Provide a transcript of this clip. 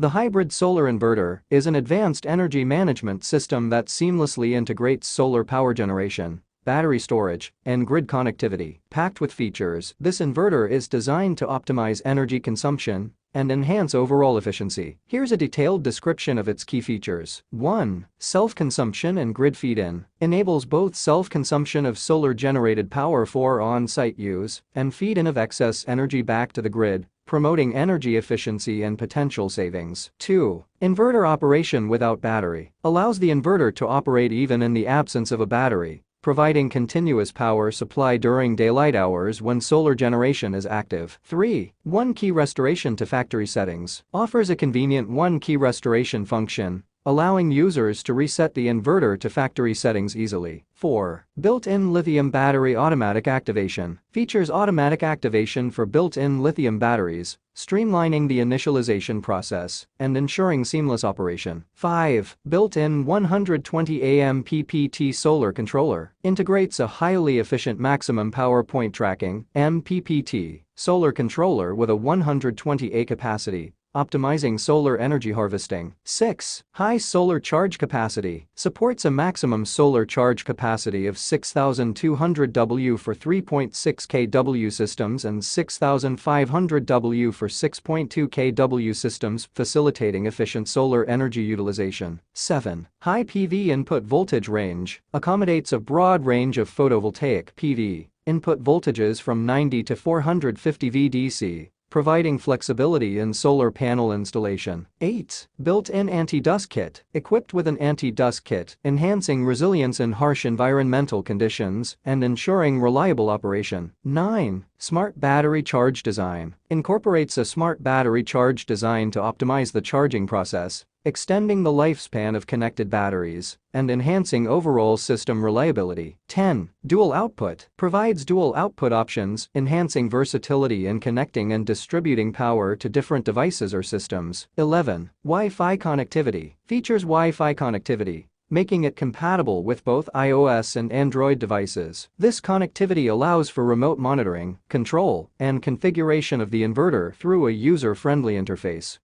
The hybrid solar inverter is an advanced energy management system that seamlessly integrates solar power generation, battery storage, and grid connectivity. Packed with features, this inverter is designed to optimize energy consumption and enhance overall efficiency. Here's a detailed description of its key features. 1. Self-consumption and grid feed-in. Enables both self-consumption of solar-generated power for on-site use and feed-in of excess energy back to the grid, promoting energy efficiency and potential savings. 2. Inverter operation without battery. Allows the inverter to operate even in the absence of a battery, providing continuous power supply during daylight hours when solar generation is active. 3. One-key restoration to factory settings. Offers a convenient one-key restoration function, allowing users to reset the inverter to factory settings easily. 4. Built-in lithium battery automatic activation. Features automatic activation for built-in lithium batteries, streamlining the initialization process and ensuring seamless operation. 5. Built-in 120A MPPT solar controller. Integrates a highly efficient maximum power point tracking (MPPT) solar controller with a 120A capacity, optimizing solar energy harvesting. 6. High solar charge capacity. Supports a maximum solar charge capacity of 6,200 W for 3.6 kW systems and 6,500 W for 6.2 kW systems, facilitating efficient solar energy utilization. 7. High PV input voltage range. Accommodates a broad range of photovoltaic (PV) input voltages from 90 to 450 VDC, providing flexibility in solar panel installation. 8. Built-in anti-dust kit. Equipped with an anti-dust kit, enhancing resilience in harsh environmental conditions and ensuring reliable operation. 9. Smart battery charge design. Incorporates a smart battery charge design to optimize the charging process, extending the lifespan of connected batteries and enhancing overall system reliability. 10. Dual output. Provides dual output options, enhancing versatility in connecting and distributing power to different devices or systems. 11. Wi-Fi connectivity. Features Wi-Fi connectivity, making it compatible with both iOS and Android devices. This connectivity allows for remote monitoring, control, and configuration of the inverter through a user-friendly interface.